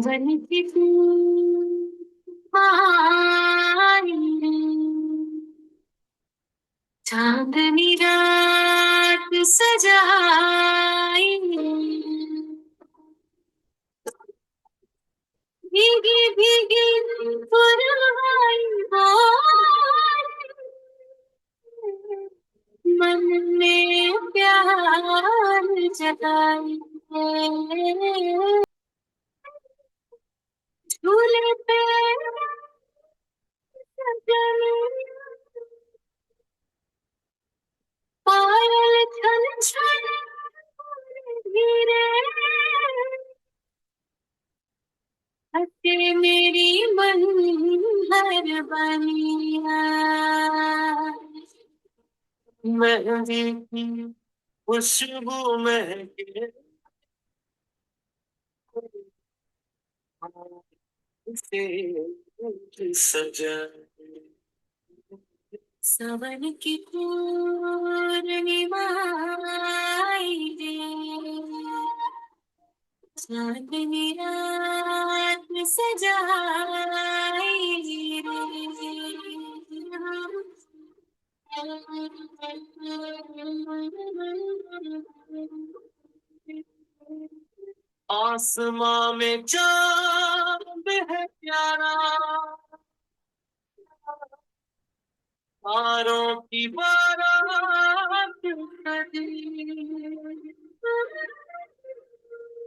सावन की आई रे, चांदनी रात सजाई रे, भीगी भीगी पुरवाई मन में प्यार जगाई है। झूले पे सजनी पायल छन छन धीरे हंसे मेरी मन हर बनिया। मेहंदी की खुशबू महके से सजा। सावन की पूर्णिमा आई रे, चांदनी रात सजाई रे। आसमां में चांद है प्यारा, तारों की बारात सजी,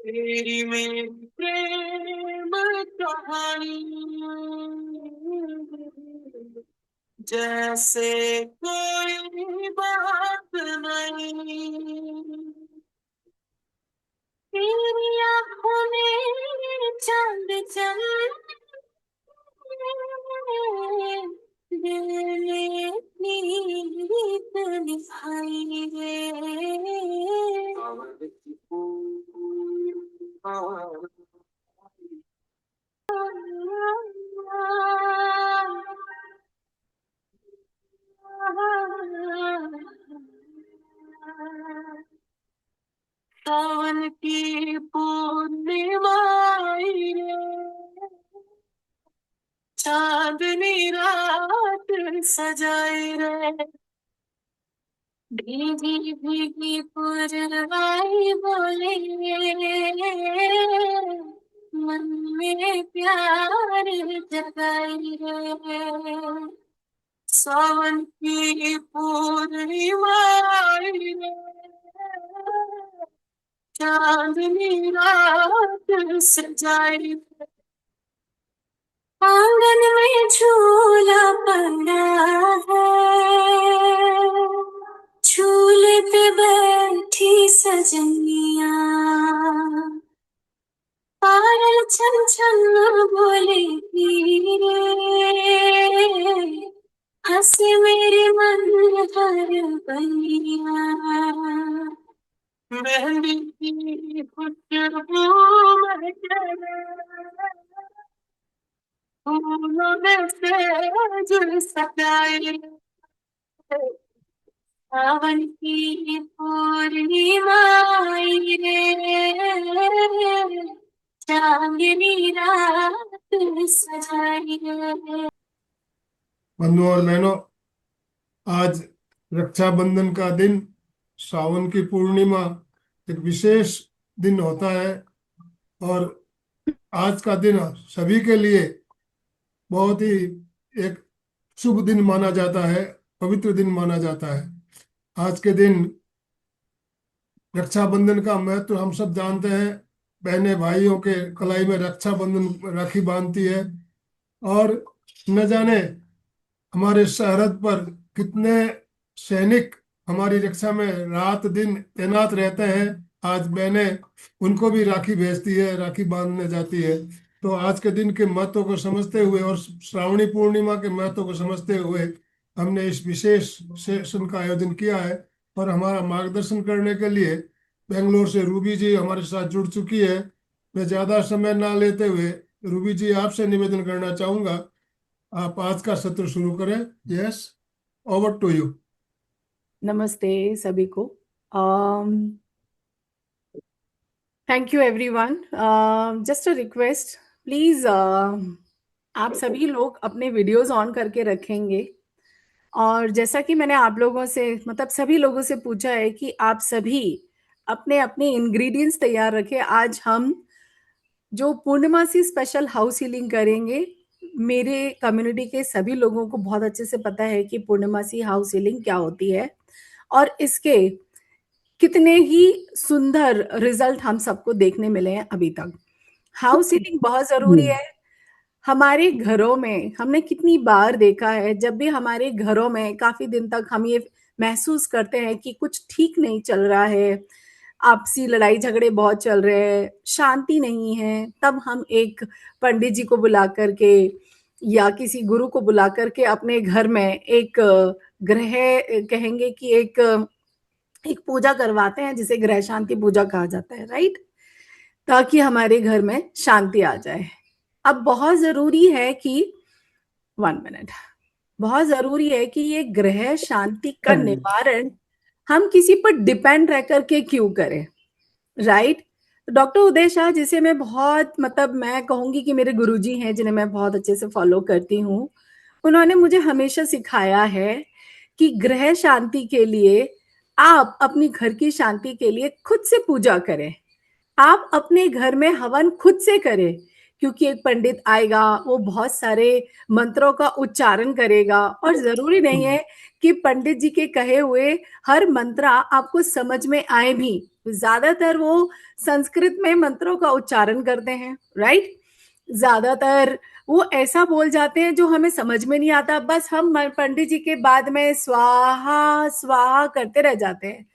तेरी मेरी प्रेम कहानी जैसे कोई बात नहीं। तेरी आंखों में चांद चमके, दिल ने नीत निभाई रे। सावन की पूर्णिमा आई रे, चांदनी रात सजाई रे, भीगी भीगी पुरवाई बोले मन में प्यार जगाई रे। सावन की पूर्णिमा आई रे, चांदनी रात सजाई। आंगन में झूला पड़ा है, झूले पे बैठी सजनिया, पायल छन छन बोले रे, हंसे मेरे मन हर बनिया। मेहंदी की खुशबू महके फूलों में सेज सजाई, सावन की पूर्णिमा आई रे, चांदनी रात सजाई रे। बंधुओं और बहनों, आज रक्षाबंधन का दिन, सावन की पूर्णिमा एक विशेष दिन होता है और आज का दिन सभी के लिए बहुत ही एक शुभ दिन माना जाता है, पवित्र दिन माना जाता है। आज के दिन रक्षाबंधन का महत्व हम सब जानते हैं। बहनें भाइयों के कलाई में रक्षाबंधन राखी बांधती है और न जाने हमारे सरहद पर कितने सैनिक हमारी रक्षा में रात दिन तैनात रहते हैं। आज बहनें उनको भी राखी भेजती है, राखी बांधने जाती है। तो आज के दिन के महत्व को समझते हुए और श्रावणी पूर्णिमा के महत्व को समझते हुए हमने इस विशेष सेशन का आयोजन किया है। और हमारा मार्गदर्शन करने के लिए बेंगलोर से रूबी जी हमारे साथ जुड़ चुकी है। मैं ज़्यादा समय ना लेते हुए रूबी जी आपसे निवेदन करना चाहूँगा, आप आज का सत्र शुरू करें। Yes, over to you. नमस्ते सभी को। Thank you everyone. Just a request, please आप सभी लोग अपने वीडियोस ऑन करके रखेंगे। और जैसा कि मैंने आप लोगों से मतलब सभी लोगों से पूछा है कि आप सभी अपने अपने इंग्रेडिएंट्स तैयार रखें। आज हम जो पूर्णमासी स्पेशल हाउस हीलिंग करेंगे, मेरे कम्युनिटी के सभी लोगों को बहुत अच्छे से पता है कि पूर्णमासी हाउस हीलिंग क्या होती है और इसके कितने ही सुंदर रिजल्ट हम सबको देखने मिले हैं अभी तक। हाउस हीलिंग बहुत जरूरी है। हमारे घरों में हमने कितनी बार देखा है, जब भी हमारे घरों में काफी दिन तक हम ये महसूस करते हैं कि कुछ ठीक नहीं चल रहा है, आपसी लड़ाई झगड़े बहुत चल रहे हैं, शांति नहीं है, तब हम एक पंडित जी को बुला करके या किसी गुरु को बुला करके अपने घर में एक ग्रह कहेंगे कि एक पूजा करवाते हैं, जिसे ग्रह शांति पूजा कहा जाता है, राइट? ताकि हमारे घर में शांति आ जाए। अब बहुत जरूरी है कि 1 मिनट, बहुत जरूरी है कि ये ग्रह शांति का निवारण हम किसी पर डिपेंड रह करके क्यों करें, राइट? डॉक्टर उदय शाह, जिसे मैं बहुत मतलब मैं कहूंगी कि मेरे गुरुजी हैं, जिन्हें मैं बहुत अच्छे से फॉलो करती हूँ, उन्होंने मुझे हमेशा सिखाया है कि ग्रह शांति के लिए आप अपनी घर की शांति के लिए खुद से पूजा करें। आप अपने घर में हवन खुद से करें, क्योंकि एक पंडित आएगा, वो बहुत सारे मंत्रों का उच्चारण करेगा और जरूरी नहीं है कि पंडित जी के कहे हुए हर मंत्र आपको समझ में आए भी। ज्यादातर वो संस्कृत में मंत्रों का उच्चारण करते हैं, राइट? ज्यादातर वो ऐसा बोल जाते हैं जो हमें समझ में नहीं आता, बस हम पंडित जी के बाद में स्वाहा स्वाहा करते रह जाते हैं।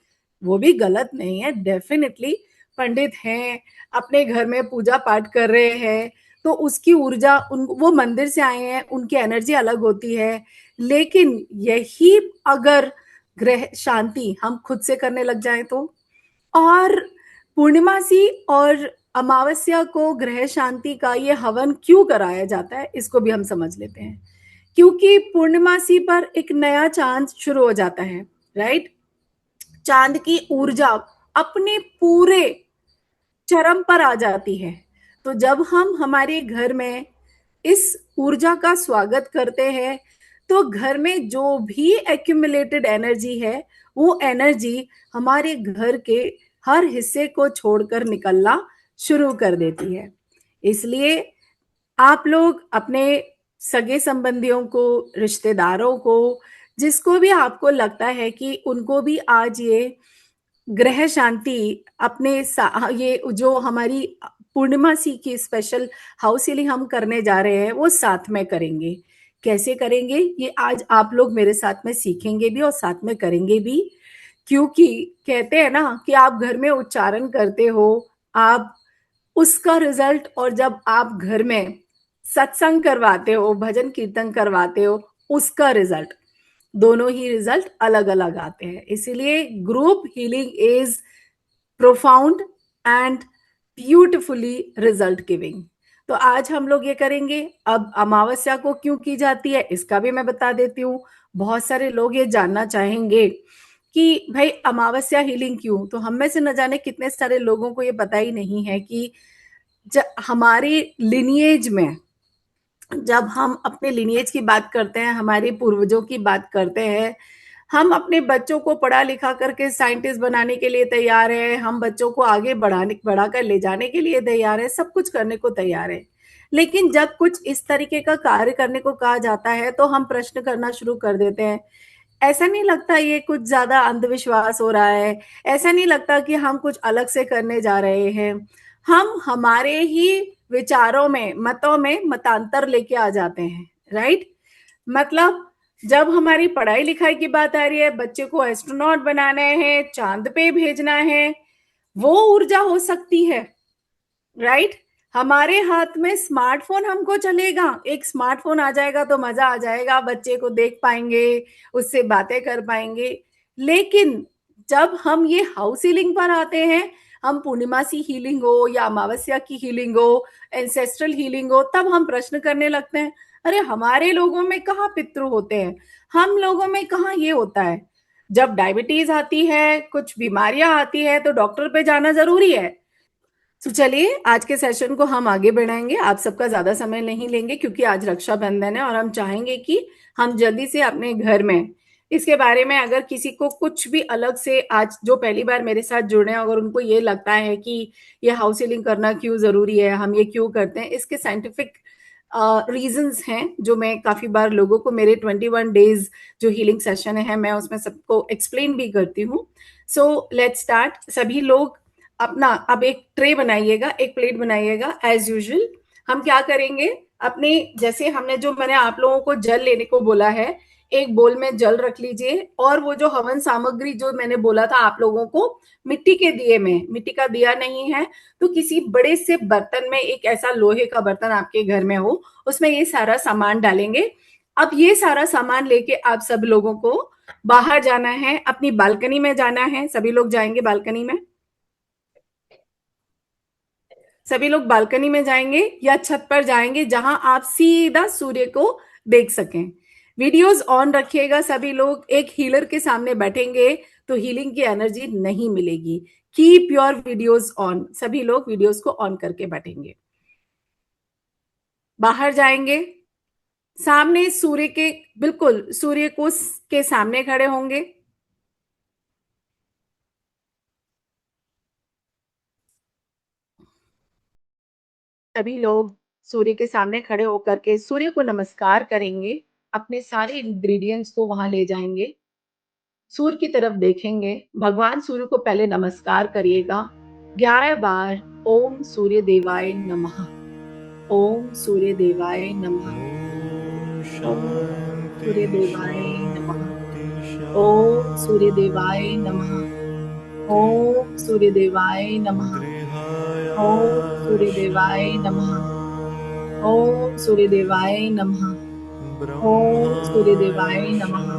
वो भी गलत नहीं है, डेफिनेटली पंडित हैं, अपने घर में पूजा पाठ कर रहे हैं, तो उसकी ऊर्जा वो मंदिर से आए हैं, उनकी एनर्जी अलग होती है। लेकिन यही अगर ग्रह शांति हम खुद से करने लग जाए तो, और पूर्णिमासी और अमावस्या को ग्रह शांति का ये हवन क्यों कराया जाता है, इसको भी हम समझ लेते हैं। क्योंकि पूर्णिमासी पर एक नया चांद शुरू हो जाता है, राइट? चांद की ऊर्जा अपने पूरे चरम पर आ जाती है। तो जब हम हमारे घर में इस ऊर्जा का स्वागत करते हैं, तो घर में जो भी एक्यूमुलेटेड एनर्जी है, वो एनर्जी हमारे घर के हर हिस्से को छोड़कर निकलना शुरू कर देती है। इसलिए आप लोग अपने सगे संबंधियों को, रिश्तेदारों को, जिसको भी आपको लगता है कि उनको भी आज ये ग्रह शांति अपने ये जो हमारी पूर्णिमासी की स्पेशल हाउस हीलिंग हम करने जा रहे हैं, वो साथ में करेंगे। कैसे करेंगे ये आज आप लोग मेरे साथ में सीखेंगे भी और साथ में करेंगे भी। क्योंकि कहते हैं ना कि आप घर में उच्चारण करते हो, आप उसका रिजल्ट, और जब आप घर में सत्संग करवाते हो, भजन कीर्तन करवाते हो, उसका रिजल्ट, दोनों ही रिजल्ट अलग अलग आते हैं। इसीलिए group healing is profound and beautifully result giving. तो आज हम लोग ये करेंगे। अब अमावस्या को क्यों की जाती है, इसका भी मैं बता देती हूँ। बहुत सारे लोग ये जानना चाहेंगे कि भाई अमावस्या हीलिंग क्यों। तो हम में से न जाने कितने सारे लोगों को ये पता ही नहीं है कि हमारे लिनिएज में, जब हम अपने लिनिएज की बात करते हैं, हमारे पूर्वजों की बात करते हैं, हम अपने बच्चों को पढ़ा लिखा करके साइंटिस्ट बनाने के लिए तैयार है, हम बच्चों को आगे बढ़ाकर ले जाने के लिए तैयार है, सब कुछ करने को तैयार है। लेकिन जब कुछ इस तरीके का कार्य करने को कहा जाता है, तो हम प्रश्न करना शुरू कर देते हैं। ऐसा नहीं लगता ये कुछ ज्यादा अंधविश्वास हो रहा है? ऐसा नहीं लगता कि हम कुछ अलग से करने जा रहे हैं? हम हमारे ही विचारों में, मतों में मतांतर लेके आ जाते हैं, राइट? मतलब जब हमारी पढ़ाई लिखाई की बात आ रही है, बच्चे को एस्ट्रोनॉट बनाना है, चांद पे भेजना है, वो ऊर्जा हो सकती है, राइट? हमारे हाथ में स्मार्टफोन हमको चलेगा, एक स्मार्टफोन आ जाएगा तो मजा आ जाएगा, बच्चे को देख पाएंगे, उससे बातें कर पाएंगे। लेकिन जब हम ये हाउस हीलिंग पर आते हैं, हम पूर्णिमासी हीलिंग हो या अमावस्या की हीलिंग हो, एंसेस्ट्रल हीलिंग हो, तब हम प्रश्न करने लगते हैं, अरे हमारे लोगों में कहाँ पितृ होते हैं, हम लोगों में कहाँ ये होता है। जब डायबिटीज आती है, कुछ बीमारियां आती है, तो डॉक्टर पे जाना जरूरी है। तो चलिए आज के सेशन को हम आगे बढ़ाएंगे। आप सबका ज्यादा समय नहीं लेंगे क्योंकि आज रक्षाबंधन है और हम चाहेंगे कि हम जल्दी से अपने घर में इसके बारे में, अगर किसी को कुछ भी अलग से, आज जो पहली बार मेरे साथ जुड़े हैं, अगर उनको ये लगता है कि ये हाउस हीलिंग करना क्यों जरूरी है, हम ये क्यों करते हैं, इसके साइंटिफिक रीजंस हैं जो मैं काफी बार लोगों को, मेरे 21 डेज जो हीलिंग सेशन है मैं उसमें सबको एक्सप्लेन भी करती हूँ। So let's start. सभी लोग अपना अब एक ट्रे बनाइएगा, एक प्लेट बनाइएगा। एज यूजुअल हम क्या करेंगे, अपने जैसे हमने जो मैंने आप लोगों को जल लेने को बोला है, एक बोल में जल रख लीजिए और वो जो हवन सामग्री जो मैंने बोला था आप लोगों को, मिट्टी के दिए में, मिट्टी का दिया नहीं है तो किसी बड़े से बर्तन में, एक ऐसा लोहे का बर्तन आपके घर में हो, उसमें ये सारा सामान डालेंगे। अब ये सारा सामान लेके आप सब लोगों को बाहर जाना है, अपनी बालकनी में जाना है। सभी लोग जाएंगे बालकनी में, सभी लोग बालकनी में जाएंगे या छत पर जाएंगे जहां आप सीधा सूर्य को देख सकें। वीडियोस ऑन रखिएगा सभी लोग। एक हीलर के सामने बैठेंगे तो हीलिंग की एनर्जी नहीं मिलेगी। Keep your videos on. सभी लोग वीडियोस को ऑन करके बैठेंगे। बाहर जाएंगे, सामने सूर्य के, बिल्कुल सूर्य को के सामने खड़े होंगे। सभी लोग सूर्य के सामने खड़े होकर के सूर्य को नमस्कार करेंगे। अपने सारे इंग्रेडिएंट्स को वहां ले जाएंगे, सूर्य की तरफ देखेंगे। भगवान सूर्य को पहले नमस्कार करिएगा 11 बार। ओम सूर्य देवाय नमः, ओम सूर्य देवाय नमः, ओम सूर्य देवाय नमः, ओम सूर्य देवाय नमः, ओम सूर्य देवाय नमः, ओम सूर्य देवाय नमः, ओम सूर्य देवाय नमः, ओम सूर्य देवाय नमः,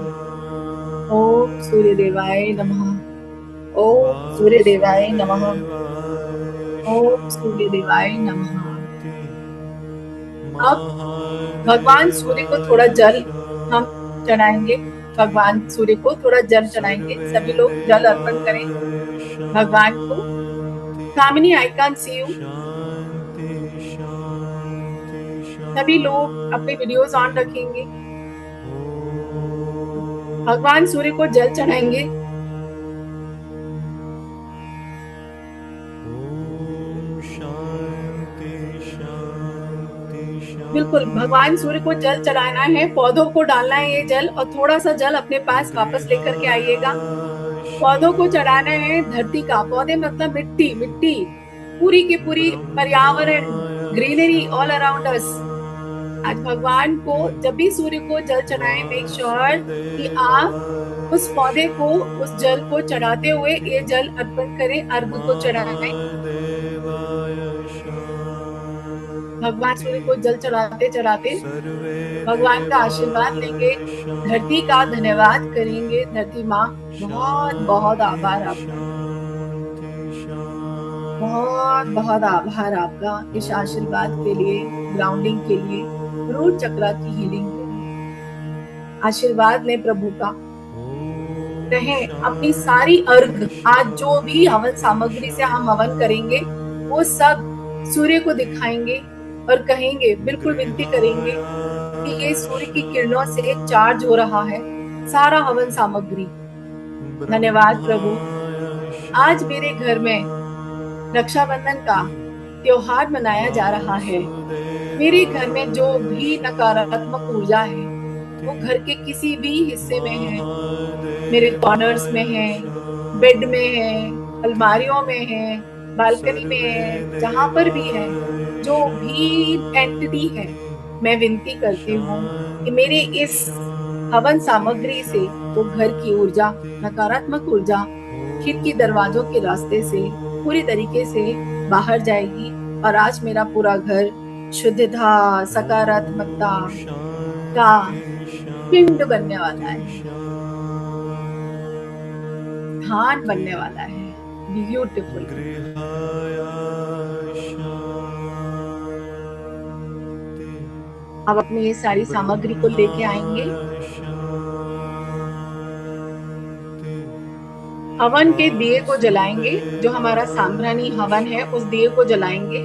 ओम सूर्य देवाय नमः, ओम सूर्य देवाय नमः, ओम सूर्य देवाय नमः। अब भगवान सूर्य को थोड़ा जल हम चढ़ाएंगे, भगवान सूर्य को थोड़ा जल चढ़ाएंगे। सभी लोग जल अर्पण करें भगवान को। कामिनी आई कैन सी यू। सभी लोग अपने वीडियोस ऑन रखेंगे, भगवान सूर्य को जल चढ़ाएंगे। बिल्कुल भगवान सूर्य को जल चढ़ाना है, पौधों को डालना है ये जल, और थोड़ा सा जल अपने पास वापस लेकर के आइएगा। पौधों को चढ़ाना है धरती का, पौधे मतलब मिट्टी, मिट्टी पूरी की पूरी, पर्यावरण, ग्रीनरी ऑल अराउंड अस। आज भगवान को जब भी सूर्य को जल चढ़ाएं, मेक श्योर कि आप उस पौधे को, उस जल को चढ़ाते हुए ये जल अर्पण करें, अर्घ को चढ़ाएं। भगवान सूर्य को जल चढ़ाते चढ़ाते भगवान का आशीर्वाद लेंगे, धरती का धन्यवाद करेंगे। धरती माँ बहुत बहुत आभार आपका, बहुत बहुत आभार आपका इस आशीर्वाद के लिए, ग्राउंडिंग के लिए, रूट चक्रा की हीलिंग के लिए। आशीर्वाद लें प्रभु का। कहें अपनी सारी अर्घ, आज जो भी हवन सामग्री से हम हवन करेंगे वो सब सूर्य को दिखाएंगे और कहेंगे, बिल्कुल विनती करेंगे कि ये सूर्य की किरणों से चार्ज हो रहा है सारा हवन सामग्री। धन्यवाद प्रभु। आज मेरे घर में रक्षाबंधन का त्योहार मनाया जा रहा है। मेरे घर में जो भी नकारात्मक ऊर्जा है वो घर के किसी भी हिस्से में है, मेरे कॉर्नर्स में है, बेड में है, अलमारियों में है, बालकनी में है, जहां पर भी है, जो भी एंटिटी है, मैं विनती करती हूँ कि मेरे इस हवन सामग्री से वो घर की ऊर्जा, नकारात्मक ऊर्जा खिड़की दरवाजों के रास्ते से पूरी तरीके से बाहर जाएगी और आज मेरा पूरा घर शुद्धता, सकारात्मकता का पिंड बनने वाला है, स्थान बनने वाला है। ब्यूटीफुल। अब अपनी ये सारी सामग्री को लेके आएंगे हवन के दिए को जलाएंगे, जो हमारा सांभरानी हवन है उस दिए को जलाएंगे।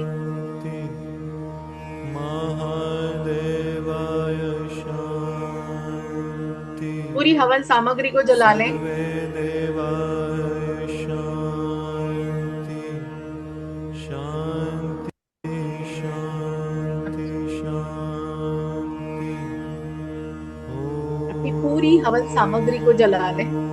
महादेवाय शांति। पूरी हवन सामग्री को जला लें। सर्वेदेवाय शांति शांति शांति शांति। अपनी पूरी हवन सामग्री को जला लें।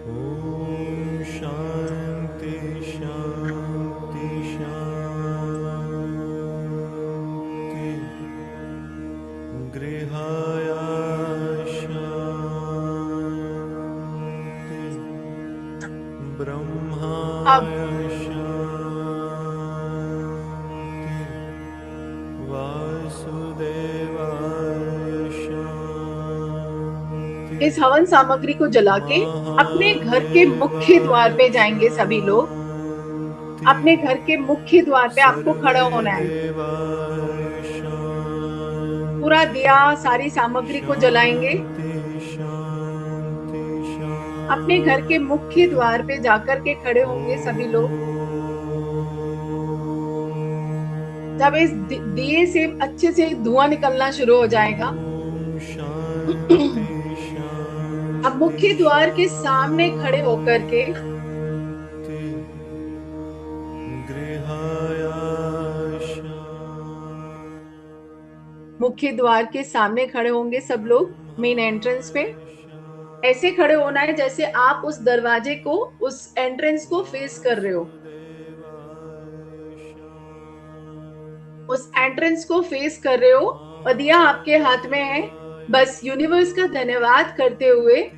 ओम शांति शांति शांति। गृहाय शांति। ब्रह्माय शांति। वासुदेवाय शांति। इस हवन सामग्री को जला के अपने घर के मुख्य द्वार पे जाएंगे सभी लोग। अपने घर के मुख्य द्वार पे आपको खड़ा होना है। पूरा दिया, सारी सामग्री को जलाएंगे। अपने घर के मुख्य द्वार पे जाकर के खड़े होंगे सभी लोग। जब इस दिए से अच्छे से धुआं निकलना शुरू हो जाएगा, अब मुख्य द्वार के सामने खड़े होकर के मुख्य द्वार के सामने खड़े होंगे सब लोग मेन एंट्रेंस पे। ऐसे खड़े होना है जैसे आप उस दरवाजे को, उस एंट्रेंस को फेस कर रहे हो। उस एंट्रेंस को फेस कर रहे हो और दिया आपके हाथ में है। बस यूनिवर्स का धन्यवाद करते हुए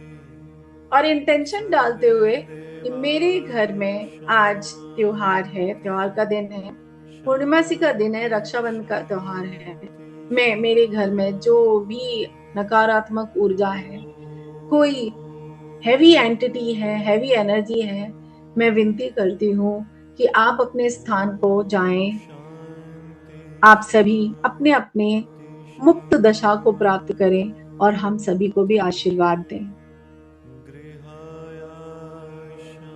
और इंटेंशन डालते हुए कि मेरे घर में आज त्योहार है, त्योहार का दिन है, पूर्णिमासी का दिन है, रक्षाबंधन का त्योहार है। मैं मेरे घर में जो भी नकारात्मक ऊर्जा है, कोई हैवी एंटिटी है, हैवी एनर्जी है, मैं विनती करती हूँ कि आप अपने स्थान को जाएं। आप सभी अपने अपने मुक्त दशा को प्राप्त करें और हम सभी को भी आशीर्वाद दें।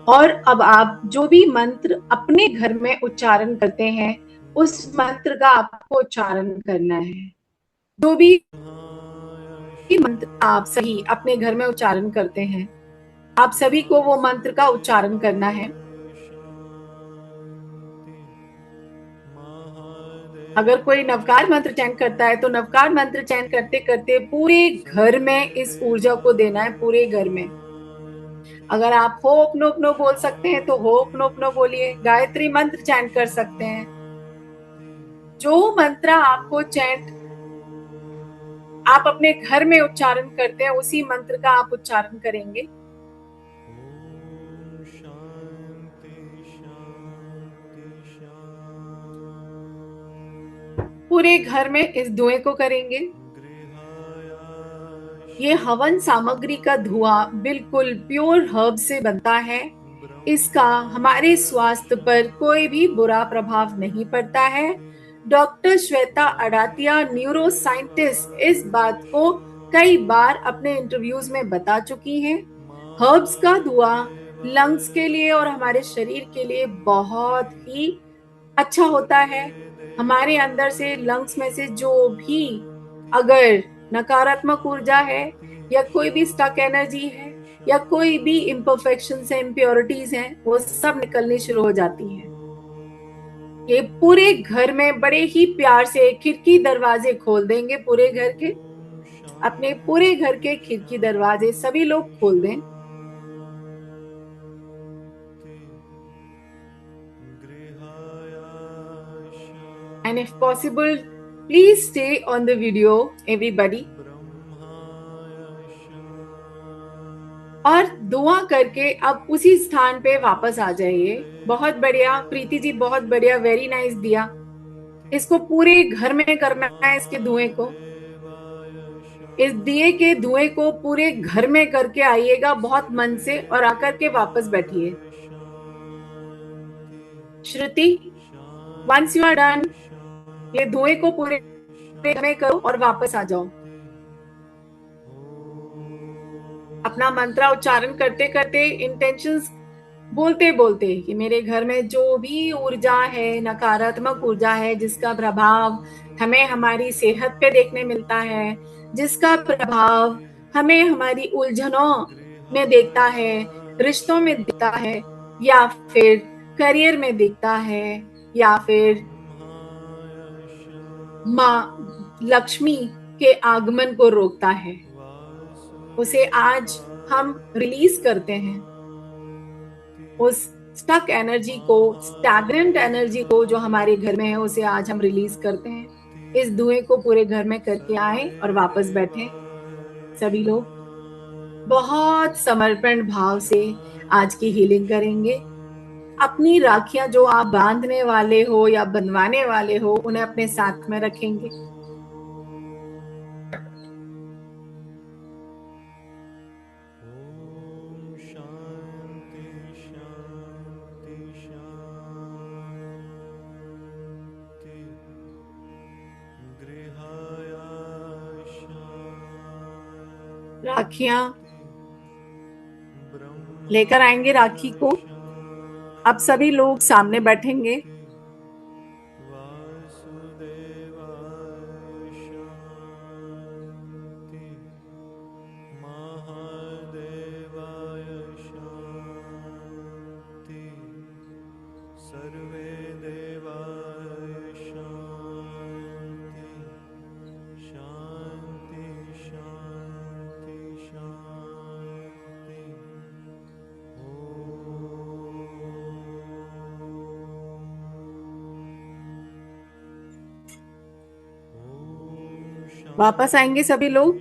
और अब आप जो भी मंत्र अपने घर में उच्चारण करते हैं, उस मंत्र का आपको उच्चारण करना है। जो भी मंत्र आप सही अपने घर में उच्चारण करते हैं, आप सभी को वो मंत्र का उच्चारण करना है। अगर कोई नवकार मंत्र चैंट करता है तो नवकार मंत्र चैंट करते करते पूरे घर में इस ऊर्जा को देना है, पूरे घर में। अगर आप हो अपनो अपनो बोल सकते हैं तो हो अपनो अपनो बोलिए। गायत्री मंत्र चैंट कर सकते हैं। जो मंत्र आपको चैंट आप अपने घर में उच्चारण करते हैं, उसी मंत्र का आप उच्चारण करेंगे। पूरे घर में इस धुएं को करेंगे। ये हवन सामग्री का धुआं बिल्कुल प्योर हर्ब से बनता है। इसका हमारे स्वास्थ्य पर कोई भी बुरा प्रभाव नहीं पड़ता है। डॉक्टर श्वेता अडातिया, न्यूरो साइंटिस्ट, इस बात को कई बार अपने इंटरव्यूज में बता चुकी हैं। हर्ब्स का धुआं लंग्स के लिए और हमारे शरीर के लिए बहुत ही अच्छा होता है। हमारे अंदर से, लंग्स में से जो भी अगर नकारात्मक ऊर्जा है या कोई भी स्टक एनर्जी है या कोई भी इम्परफेक्शंस है, इम्प्योरिटीज हैं, वो सब निकलनी शुरू हो जाती हैं। ये पूरे घर में बड़े ही प्यार से खिड़की दरवाजे खोल देंगे। पूरे घर के, अपने पूरे घर के खिड़की दरवाजे सभी लोग खोल दें। And if possible, please stay on the video, everybody. और दुआ करके अब उसी स्थान पे वापस आ जाइए। बहुत बढ़िया प्रीति जी, बहुत बढ़िया, वेरी नाइस दिया। इसको पूरे घर में करना है, इसके धुएं को, इस दिए के धुएं को पूरे घर में करके आइएगा बहुत मन से, और आकर के वापस बैठिए। श्रुति, once you are done, ये धुएं को पूरे घर में करो और वापस आ जाओ। अपना मंत्र उच्चारण करते करते इंटेंशंस बोलते बोलते कि मेरे घर में जो भी ऊर्जा है, नकारात्मक ऊर्जा है, जिसका प्रभाव हमें हमारी सेहत पे देखने मिलता है, जिसका प्रभाव हमें हमारी उलझनों में देखता है, रिश्तों में दिखता है, या फिर करियर में दिखता है, या फिर माँ लक्ष्मी के आगमन को रोकता है, उसे आज हम रिलीज करते हैं। उस स्टक एनर्जी को, स्टैग्नेंट एनर्जी को जो हमारे घर में है, उसे आज हम रिलीज करते हैं। इस धुएं को पूरे घर में करके आए और वापस बैठे सभी लोग। बहुत समर्पण भाव से आज की हीलिंग करेंगे। अपनी राखियां जो आप बांधने वाले हो या बंधवाने वाले हो, उन्हें अपने साथ में रखेंगे। ओम शांति शांति शांति गृहाय शांति राखियां लेकर आएंगे राखी को। अब सभी लोग सामने बैठेंगे। वासुदेवाय शांति महादेवाय शांति सर्वे देवाय शांति शांति शांति शांति वापस आएंगे सभी लोग।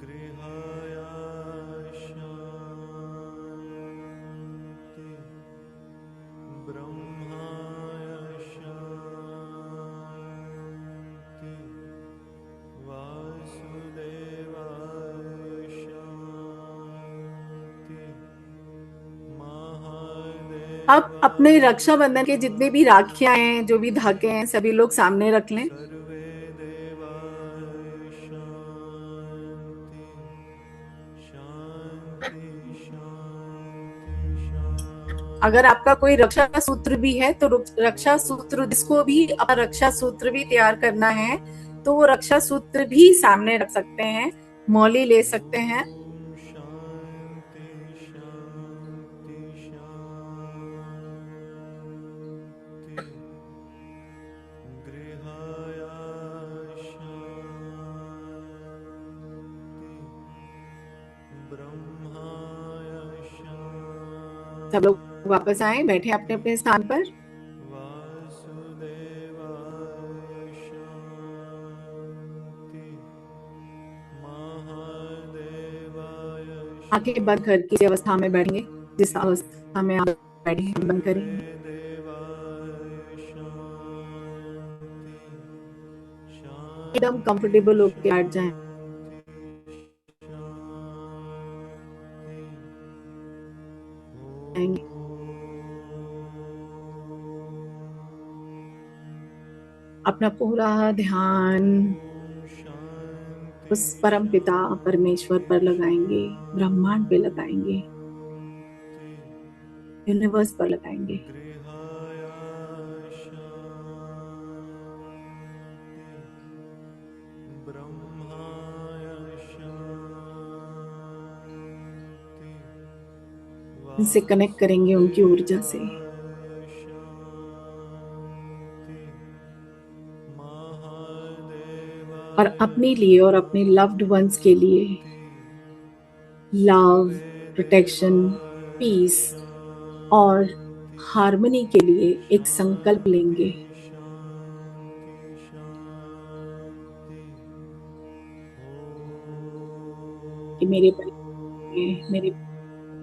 गृहाय शांति ब्रह्माय शांति वासुदेवाय शांति महादेव अब अपने रक्षाबंधन के जितने भी राखियां हैं, जो भी धागे हैं, सभी लोग सामने रख लें। सर्वे देवाय शांति शांति शांति शांति अगर आपका कोई रक्षा सूत्र भी है तो रक्षा सूत्र, जिसको भी अपना रक्षा सूत्र भी तैयार करना है, तो वो रक्षा सूत्र भी सामने रख सकते हैं, मौली ले सकते हैं। शांति शांति शांति गृहाय शांति ब्रह्माय शांति सब लोग वापस आए, बैठे अपने अपने स्थान पर। वासुदेवाय शांति महादेवाय आंखें बंद करके इस अवस्था में बैठेंगे, जिस अवस्था में आप बैठे हैं बंद करेंगे। देवाय शांति शांति एकदम कंफर्टेबल होकर बैठ जाएं। अपना पूरा ध्यान उस परम पिता परमेश्वर पर लगाएंगे, ब्रह्मांड पे लगाएंगे, यूनिवर्स पर लगाएंगे। गृहाय शांति ब्रह्माय शांति इनसे कनेक्ट करेंगे, उनकी ऊर्जा से। और अपने लिए और अपने लव्ड वंस के लिए लव, प्रोटेक्शन, पीस और हार्मनी के लिए एक संकल्प लेंगे। कि मेरे परिवार में, मेरे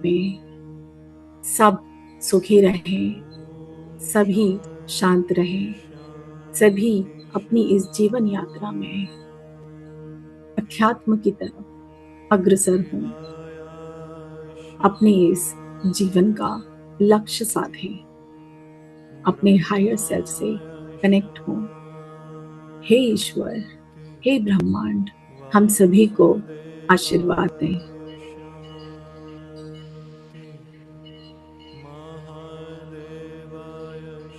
में सब सुखी रहें, सभी शांत रहें, सभी अपनी इस जीवन यात्रा में अध्यात्म की तरफ अग्रसर हों, अपने इस जीवन का लक्ष्य साधें, अपने हायर सेल्फ से कनेक्ट हों, हे ईश्वर, हे ब्रह्मांड, हम सभी को आशीर्वाद दें। महादेवाय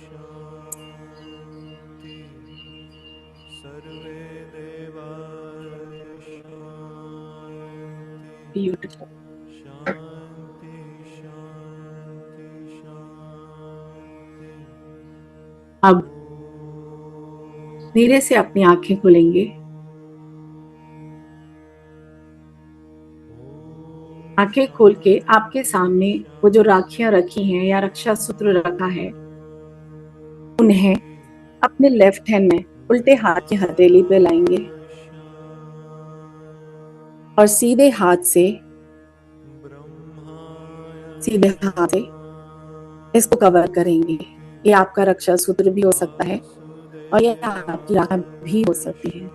शान्ति सर्वे देवाय शान्ति ब्यूटीफुल। शान्ति शान्ति शान्ति अब धीरे से अपनी आंखें खोलेंगे। आंखें खोल के आपके सामने वो जो राखियां रखी हैं या रक्षा सूत्र रखा है, उन्हें अपने लेफ्ट हैंड में उल्टे हाथ की हथेली पे लाएंगे और सीधे हाथ से इसको कवर करेंगे। ये आपका रक्षा सूत्र भी हो सकता है और ये आपकी राखी भी हो सकती है।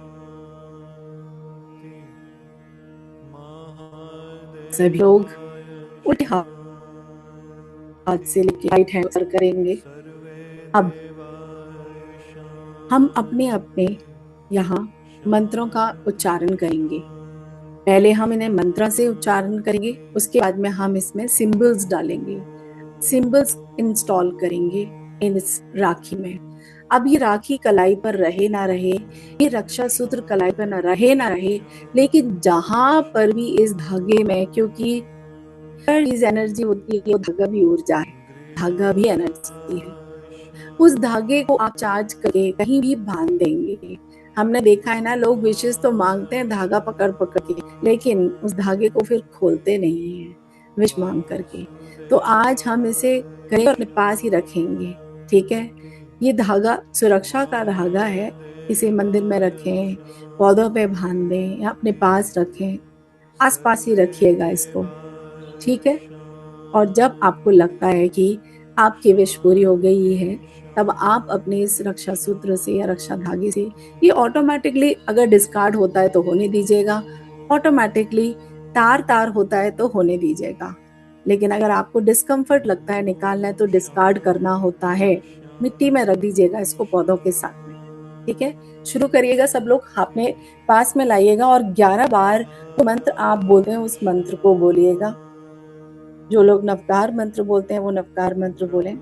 सभी लोग उल्टे हाथ से लेके राइट हैंड पर करेंगे। अब हम अपने अपने यहाँ मंत्रों का उच्चारण करेंगे। पहले हम इन्हें मंत्र से उच्चारण करेंगे, उसके बाद में हम इसमें सिंबल्स डालेंगे, सिंबल्स इंस्टॉल करेंगे इस राखी में। अब ये राखी कलाई पर रहे ना रहे, ये रक्षा सूत्र कलाई पर ना रहे, लेकिन जहां पर भी इस धागे में, क्योंकि हर चीज एनर्जी होती है, वो धागा भी ऊर्जा है, धागा भी एनर्जी है, उस धागे को आप चार्ज करके कहीं भी बांध देंगे। हमने देखा है ना, लोग विशेष तो मांगते हैं धागा पकड़ पकड़ के, लेकिन उस धागे को फिर खोलते नहीं है विश मांग करके। तो आज हम इसे कहीं अपने पास ही रखेंगे, ठीक है। ये धागा सुरक्षा का धागा है, इसे मंदिर में रखें, पौधों पे बांध दें या अपने पास रखें, आसपास ही रखिएगा इसको, ठीक है। और जब आपको लगता है कि आपकी विश पूरी हो गई है, तब आप अपने इस रक्षा सूत्र से या रक्षा धागे से, ये ऑटोमेटिकली अगर डिस्कार्ड होता है तो होने दीजिएगा, ऑटोमेटिकली तार होता है तो होने दीजिएगा। लेकिन अगर आपको डिस्कम्फर्ट लगता है निकालना है तो डिस्कार्ड करना होता है, मिट्टी में रख दीजिएगा इसको पौधों के साथ में, ठीक है। शुरू करिएगा, सब लोग अपने पास में लाइएगा और 11 बार जो मंत्र आप बोलते हैं उस मंत्र को बोलिएगा। जो लोग नवकार मंत्र बोलते हैं वो नवकार मंत्र बोलें।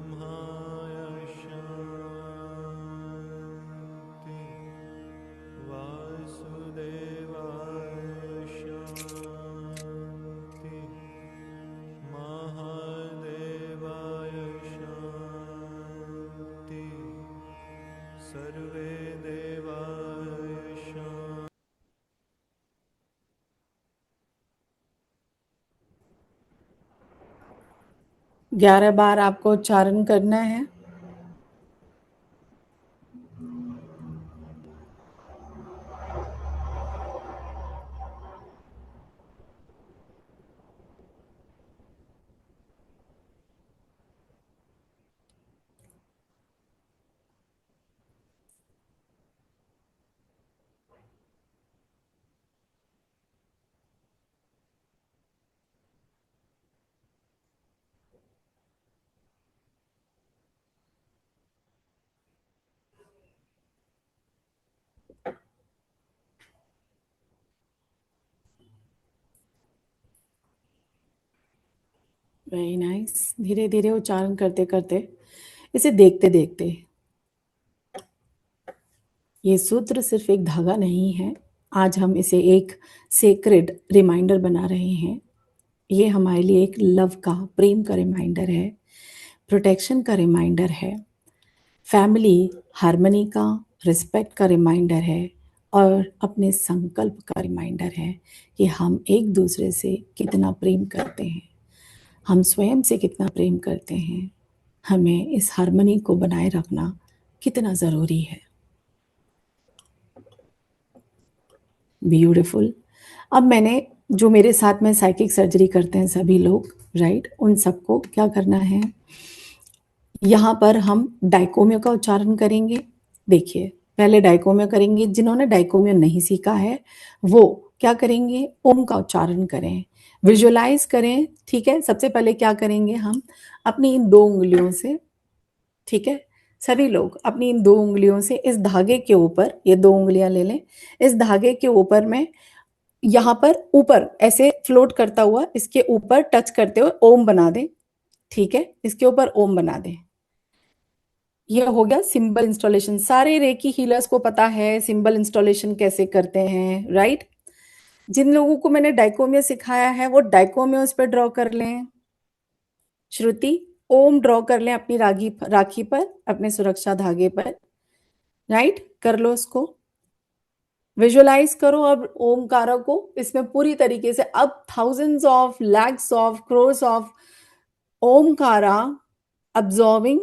सर्वे देवाय शान्ति 11 बार आपको उच्चारण करना है। Very nice. धीरे धीरे उच्चारण करते करते इसे देखते देखते, ये सूत्र सिर्फ एक धागा नहीं है, आज हम इसे एक सेक्रेड रिमाइंडर बना रहे हैं। ये हमारे लिए एक लव का, प्रेम का रिमाइंडर है, प्रोटेक्शन का रिमाइंडर है, फैमिली हार्मनी का, रिस्पेक्ट का रिमाइंडर है और अपने संकल्प का रिमाइंडर है कि हम एक दूसरे से कितना प्रेम करते हैं, हम स्वयं से कितना प्रेम करते हैं, हमें इस हार्मनी को बनाए रखना कितना ज़रूरी है। ब्यूटीफुल। अब मैंने, जो मेरे साथ में साइकिक सर्जरी करते हैं सभी लोग, राइट, उन सबको क्या करना है, यहाँ पर हम डाइकोमियो का उच्चारण करेंगे। देखिए, पहले डाइकोमियो करेंगे, जिन्होंने डाइकोमियो नहीं सीखा है वो क्या करेंगे, ओम का उच्चारण करें, विजुअलाइज करें, ठीक है। सबसे पहले क्या करेंगे, हम अपनी इन 2 उंगलियों से, ठीक है, सभी लोग अपनी इन 2 उंगलियों से इस धागे के ऊपर, ये 2 उंगलियां ले लें, इस धागे के ऊपर में यहाँ पर ऊपर ऐसे फ्लोट करता हुआ इसके ऊपर टच करते हुए ओम बना दें। ठीक है, इसके ऊपर ओम बना दें। ये हो गया सिंबल इंस्टॉलेशन। सारे रेकी हीलर्स को पता है सिंबल इंस्टॉलेशन कैसे करते हैं, राइट? जिन लोगों को मैंने डाइकोमिया सिखाया है वो डाइकोमिया उस पर ड्रॉ कर लें। श्रुति, ओम ड्रॉ कर लें अपनी राखी पर, अपने सुरक्षा धागे पर, राइट? कर लो उसको, विजुअलाइज करो अब ओमकारा को इसमें पूरी तरीके से। अब thousands of lakhs of crores of Omkara absorbing,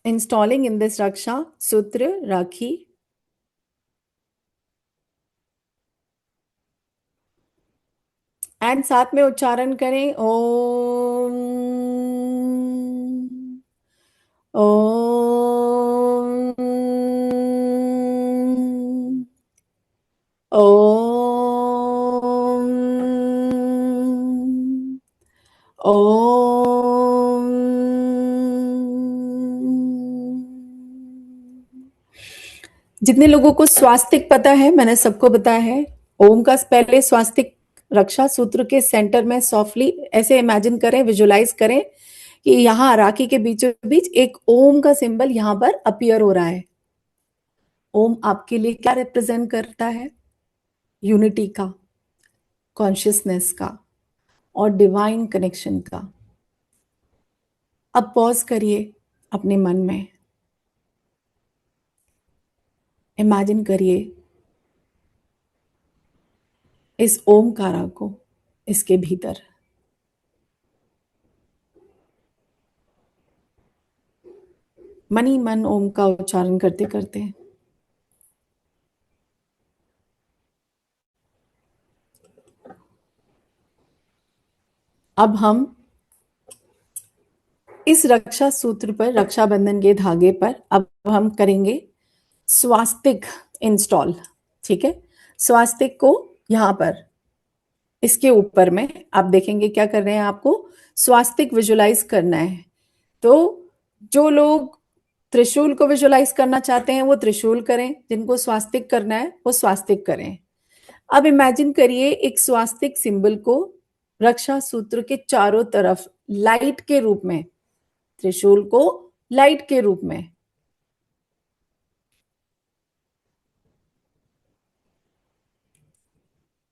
installing in this raksha sutra rakhi, and साथ में उच्चारण करें ओम ओम ओम ओम। जितने लोगों को स्वास्तिक पता है मैंने सबको बताया है। ओम का पहले स्वास्तिक रक्षा सूत्र के सेंटर में सॉफ्टली ऐसे इमेजिन करें, विजुलाइज करें कि यहाँ राखी के बीचों बीच एक ओम का सिंबल यहाँ पर अपीयर हो रहा है। ओम आपके लिए क्या रिप्रेजेंट करता है? यूनिटी का, कॉन्शियसनेस का और डिवाइन कनेक्शन का। अब पॉज करिए अपने मन में, इमेजिन करिए इस ओमकारा को इसके भीतर। मन ही मन ओम का उच्चारण करते करते अब हम इस रक्षा सूत्र पर, रक्षाबंधन के धागे पर अब हम करेंगे स्वास्तिक इंस्टॉल। ठीक है, स्वास्तिक को यहां पर इसके ऊपर में आप देखेंगे क्या कर रहे हैं, आपको स्वास्तिक विजुलाइज करना है। तो जो लोग त्रिशूल को विजुलाइज करना चाहते हैं वो त्रिशूल करें, जिनको स्वास्तिक करना है वो स्वास्तिक करें। अब इमेजिन करिए एक स्वास्तिक सिंबल को रक्षा सूत्र के चारों तरफ लाइट के रूप में, त्रिशूल को लाइट के रूप में,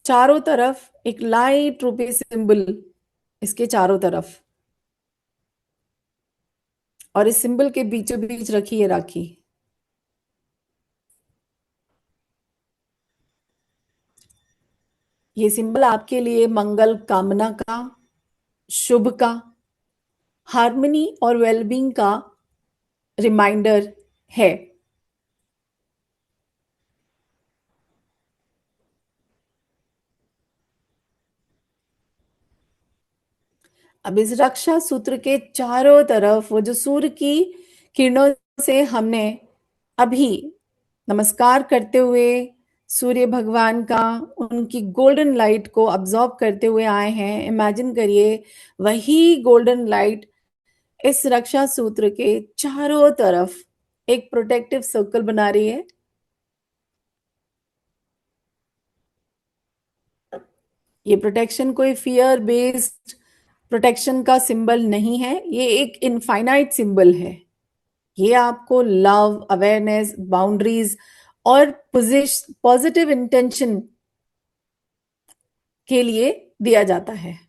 चारों तरफ एक लाइट रूपी सिंबल इसके चारों तरफ, और इस सिंबल के बीचों बीच रखी है राखी। ये सिंबल आपके लिए मंगल कामना का, शुभ का, हार्मनी और वेलबींग का रिमाइंडर है। अब इस रक्षा सूत्र के चारों तरफ वो जो सूर्य की किरणों से हमने अभी नमस्कार करते हुए सूर्य भगवान का, उनकी गोल्डन लाइट को अब्सॉर्ब करते हुए आए हैं, इमेजिन करिए वही गोल्डन लाइट इस रक्षा सूत्र के चारों तरफ एक प्रोटेक्टिव सर्कल बना रही है। ये प्रोटेक्शन कोई फियर बेस्ड प्रोटेक्शन का सिंबल नहीं है, ये एक इनफाइनाइट सिंबल है। ये आपको लव, अवेयरनेस, बाउंड्रीज और पॉजिटिव इंटेंशन के लिए दिया जाता है।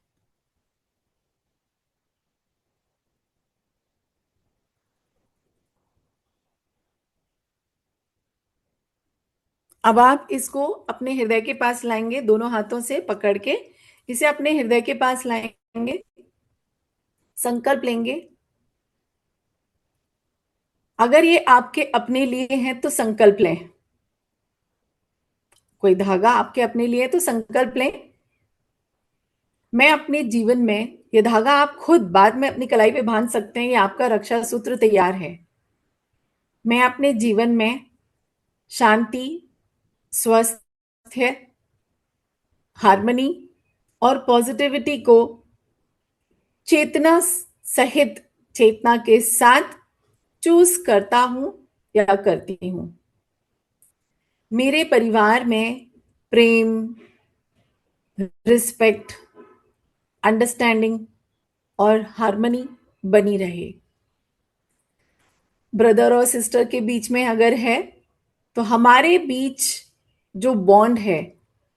अब आप इसको अपने हृदय के पास लाएंगे, दोनों हाथों से पकड़ के इसे अपने हृदय के पास लाएंगे, संकल्प लेंगे। अगर ये आपके अपने लिए है तो संकल्प लें, कोई धागा आपके अपने लिए तो संकल्प लें, मैं अपने जीवन में, ये धागा आप खुद बाद में अपनी कलाई पे बांध सकते हैं, ये आपका रक्षा सूत्र तैयार है। मैं अपने जीवन में शांति, स्वास्थ्य, हार्मनी और पॉजिटिविटी को चेतना सहित, चेतना के साथ चूज करता हूं या करती हूं। मेरे परिवार में प्रेम, रिस्पेक्ट, अंडरस्टैंडिंग और हार्मनी बनी रहे। ब्रदर और सिस्टर के बीच में अगर है तो हमारे बीच जो बॉन्ड है,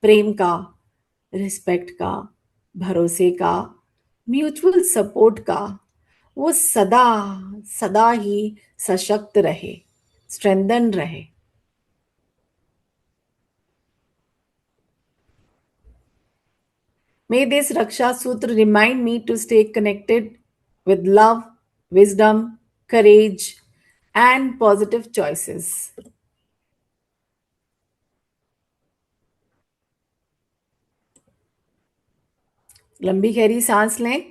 प्रेम का, रिस्पेक्ट का, भरोसे का, म्यूचुअल सपोर्ट का, वो सदा सदा ही सशक्त रहे, स्ट्रेंथन रहे। May this Raksha Sutra remind me to stay connected with love, wisdom, courage, and positive choices. लंबी गहरी सांस लें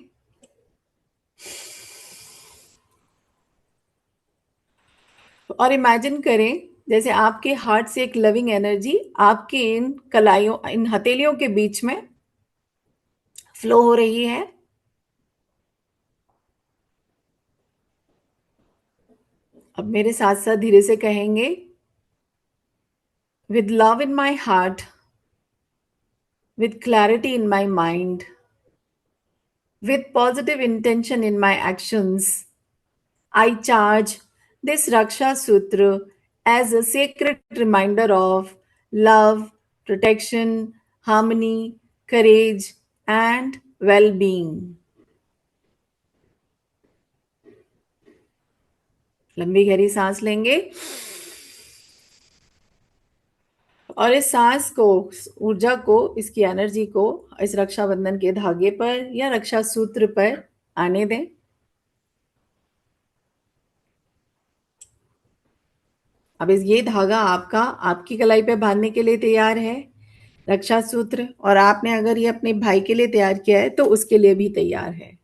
और इमेजिन करें जैसे आपके हार्ट से एक लविंग एनर्जी आपके इन कलाइयों, इन हथेलियों के बीच में फ्लो हो रही है। अब मेरे साथ साथ धीरे से कहेंगे, with love in my heart, with clarity in my mind, with positive intention in my actions, I charge this Raksha Sutra as a sacred reminder of love, protection, harmony, courage, and well being. लंबी गहरी सांस लेंगे और इस सांस को, ऊर्जा को, इसकी एनर्जी को इस रक्षाबंधन के धागे पर या रक्षा सूत्र पर आने दें। अब ये धागा आपका, आपकी कलाई पे बांधने के लिए तैयार है, रक्षा सूत्र, और आपने अगर ये अपने भाई के लिए तैयार किया है तो उसके लिए भी तैयार है।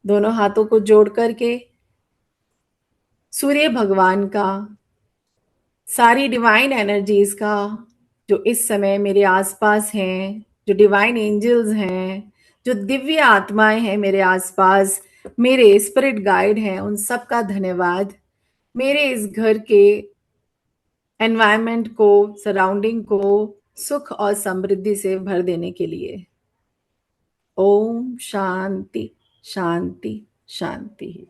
दोनों हाथों को जोड़ करके सूर्य भगवान का, सारी डिवाइन एनर्जीज का जो इस समय मेरे आसपास हैं, जो डिवाइन एंजल्स हैं, जो दिव्य आत्माएं हैं मेरे आसपास, मेरे स्पिरिट गाइड हैं, उन सब का धन्यवाद मेरे इस घर के एनवायरनमेंट को, सराउंडिंग को सुख और समृद्धि से भर देने के लिए। ओम शांति शांति शांति।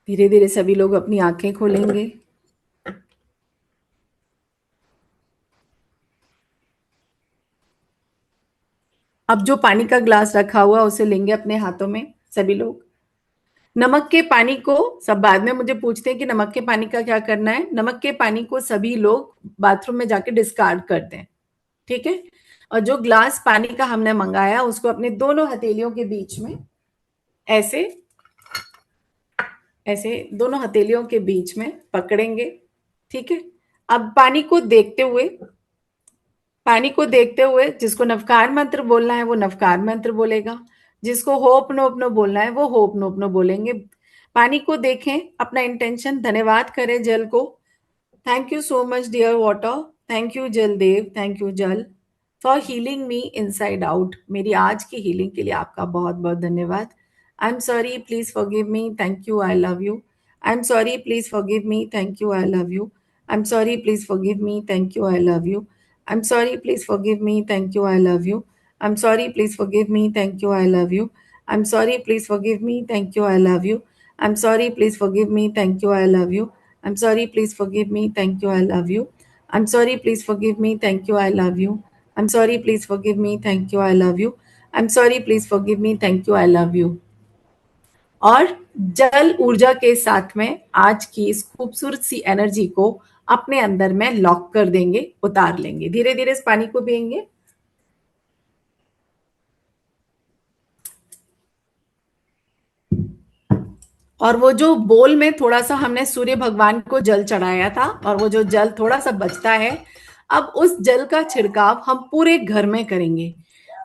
धीरे धीरे सभी लोग अपनी आंखें खोलेंगे। अब जो पानी का ग्लास रखा हुआ उसे लेंगे अपने हाथों में सभी लोग। नमक के पानी को, सब बाद में मुझे पूछते हैं कि नमक के पानी का क्या करना है। नमक के पानी को सभी लोग बाथरूम में जाके डिस्कार्ड कर दें, ठीक है। और जो ग्लास पानी का हमने मंगाया उसको अपने दोनों हथेलियों के बीच में ऐसे ऐसे दोनों हथेलियों के बीच में पकड़ेंगे, ठीक है। अब पानी को देखते हुए जिसको नवकार मंत्र बोलना है वो नवकार मंत्र बोलेगा, जिसको होपनोपनो बोलना है वो होपनोपनो बोलेंगे। पानी को देखें, अपना इंटेंशन, धन्यवाद करें जल को। Thank you so much dear water, thank you Jal Dev, thank you jal for healing me inside out. मेरी आज की हीलिंग के लिए आपका बहुत बहुत धन्यवाद। I am sorry, please forgive me, thank you, I love you. I am sorry, please forgive me, thank you, I love you. I am sorry, please forgive me, thank you, I love you. I'm sorry, please forgive me, thank you, I love you. I'm sorry, please forgive me, thank you, I love you. I'm sorry, please forgive me, thank you, I love you. I'm sorry, please forgive me, thank you, I love you. I'm sorry, please forgive me, thank you, I love you. I'm sorry, please forgive me, thank you, I love you. I'm sorry, please forgive me, thank you, I love you. I'm sorry, please forgive me, thank you, I love you. और जल ऊर्जा के साथ में आज की इस खूबसूरत सी एनर्जी को अपने अंदर में लॉक कर देंगे, उतार लेंगे। धीरे धीरे इस पानी को पिएंगे। और वो जो बोल में थोड़ा सा हमने सूर्य भगवान को जल चढ़ाया था और वो जो जल थोड़ा सा बचता है, अब उस जल का छिड़काव हम पूरे घर में करेंगे।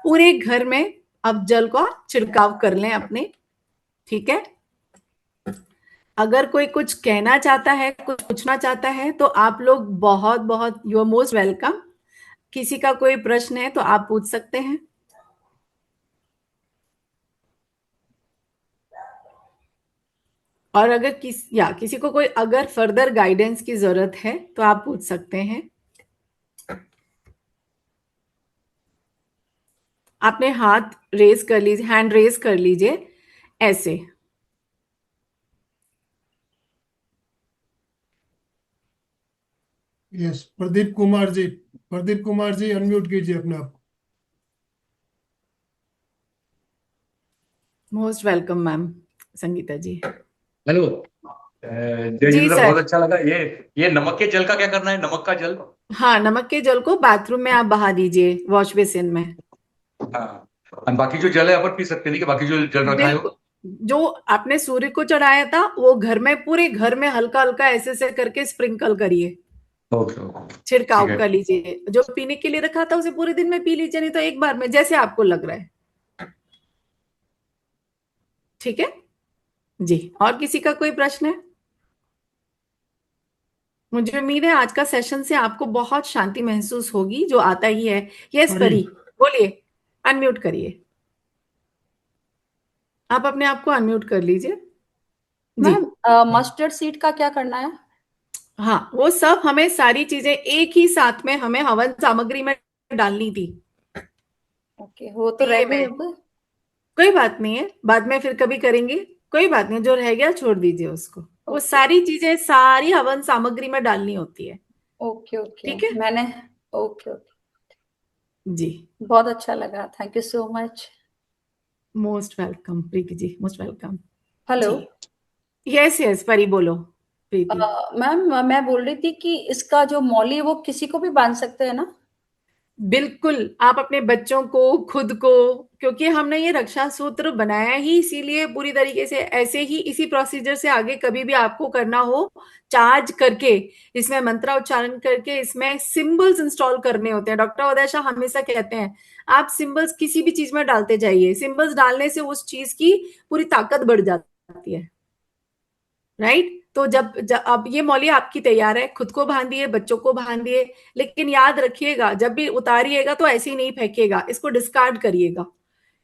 पूरे घर में अब जल का छिड़काव कर लें अपने, ठीक है। अगर कोई कुछ कहना चाहता है, कुछ पूछना चाहता है तो आप लोग बहुत बहुत, यू आर मोस्ट वेलकम। किसी का कोई प्रश्न है तो आप पूछ सकते हैं। और अगर किसी को कोई अगर फर्दर गाइडेंस की जरूरत है तो आप पूछ सकते हैं। आपने हैंड रेज कर लीजिए ऐसे। यस, प्रदीप कुमार जी अनम्यूट कीजिए अपने आप। मोस्ट वेलकम मैम संगीता जी। हेलो। जय जी जिंदर, सर। बहुत अच्छा लगा। ये नमक के जल का क्या करना है? नमक का जल। हाँ, नमक के जल को बाथरूम में आप बहा दीजिए, वॉश बेसिन में। हाँ, और बाकी जो जल है अपन पी सकते हैं, नहीं कि बाकी जो जल रखा है बिल्कुल। जो आपने सूर्य को चढ़ाया था वो घर में, पूरे घर में हल्का हल्का ऐसे ऐसे करके स्प्रिंकल करिए, ओके ओके, ठीक छिड़काव है। कर लीजिए। जो पीने के लिए रखा था उसे पूरे दिन में पी लीजिए, नहीं तो एक बार में, जैसे आपको लग रहा है। ठीक है जी। और किसी का कोई प्रश्न है? मुझे उम्मीद है आज का सेशन से आपको बहुत शांति महसूस होगी, जो आता ही है। यस परी, परी, बोलिए। अनम्यूट करिए, आप अपने आप को अनम्यूट कर लीजिए जी। मैम, मस्टर्ड सीड का क्या करना है? हाँ, वो सब हमें सारी चीजें एक ही साथ में हमें हवन सामग्री में डालनी थी। ओके, वो तो रह दिए गई में अब। कोई बात नहीं है, बाद में फिर कभी करेंगे। कोई बात नहीं, जो रह गया छोड़ दीजिए उसको। वो ओके सारी चीजें सारी हवन सामग्री में डालनी होती है। ओके ओके, ठीक है मैंने ओके ओके, जी। बहुत अच्छा लगा, thank you so much. Most welcome Preeti ji, most welcome hello. जी। यस यस परी, बोलो प्रीति। मैम, मैं बोल रही थी कि इसका जो मौली है वो किसी को भी बांध सकते हैं ना? बिल्कुल, आप अपने बच्चों को, खुद को, क्योंकि हमने ये रक्षा सूत्र बनाया ही इसीलिए पूरी तरीके से, ऐसे ही इसी प्रोसीजर से आगे कभी भी आपको करना हो, चार्ज करके, इसमें मंत्रा उच्चारण करके, इसमें सिंबल्स इंस्टॉल करने होते हैं। डॉक्टर उदय शाह हमेशा कहते हैं आप सिंबल्स किसी भी चीज में डालते जाइए, सिंबल्स डालने से उस चीज की पूरी ताकत बढ़ जाती है। राइट? तो अब ये मौली आपकी तैयार है, खुद को बांधिए, बच्चों को बांधिए, लेकिन याद रखिएगा जब भी उतारिएगा तो ऐसे ही नहीं फेंकिएगा, इसको डिस्कार्ड करिएगा।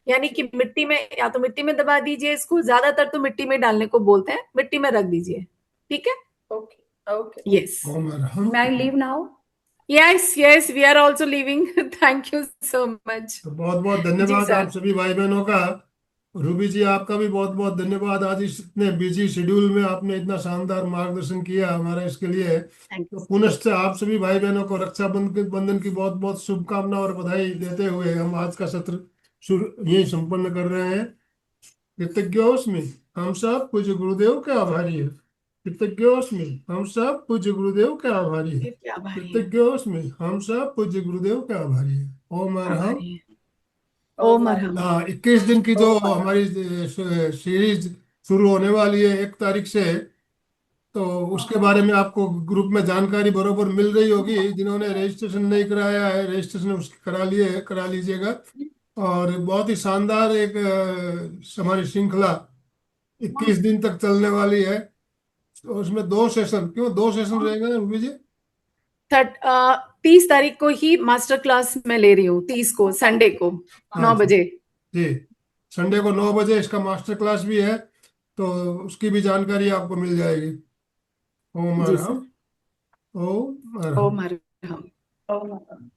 यानी कि मिट्टी में, या तो मिट्टी में दबा दीजिए इसको, ज्यादातर तो मिट्टी में डालने को बोलते हैं, मिट्टी में रख दीजिए। ठीक है? Okay okay, yes Om Arham. मैं I leave now? Yes yes, we are also leaving. Thank you so much. तो बहुत बहुत जी धन्यवाद आप सर। सभी भाई बहनों का। रूबी जी, आपका भी बहुत बहुत धन्यवाद। आज इस इतने बिजी शेड्यूल में आपने इतना शानदार मार्गदर्शन किया हमारा इसके लिए। थैंक तो यू। पुनश्च आप सभी भाई बहनों को बंधन की बहुत बहुत शुभकामना और बधाई देते हुए हम आज का सत्र शुरू यही संपन्न कर रहे हैं। कृतज्ञोस्मि, हम सब पूज्य गुरुदेव के आभारी है। कृतज्ञोस्मि, हम सब पूज्य गुरुदेव के आभारी है। क्या आभारी है, कृतज्ञोस्मि, हम सब पूज्य गुरुदेव के आभारी है। ओम अरहम। आभारी है। ओम अरहम। हाँ, 21 दिन की जो ओम अरहम। हमारी सीरीज शुरू होने वाली है 1 तारीख से, तो उसके बारे में आपको ग्रुप में जानकारी बरोबर मिल रही होगी। जिन्होंने रजिस्ट्रेशन नहीं कराया है, रजिस्ट्रेशन उसकी करा लीजिएगा। और बहुत ही शानदार एक हमारी श्रृंखला 21 दिन तक चलने वाली है। तो उसमें 2 सेशन रहेंगे ना रूबी जी? 30 तारीख को ही मास्टर क्लास मैं ले रही हूँ, 30 को संडे को हाँ 9 बजे। जी, संडे को 9 बजे इसका मास्टर क्लास भी है, तो उसकी भी जानकारी आपको मिल जाएगी। ओम जी सर। अरहम। ओम अरहम। ओम अरहम। ओम अरहम।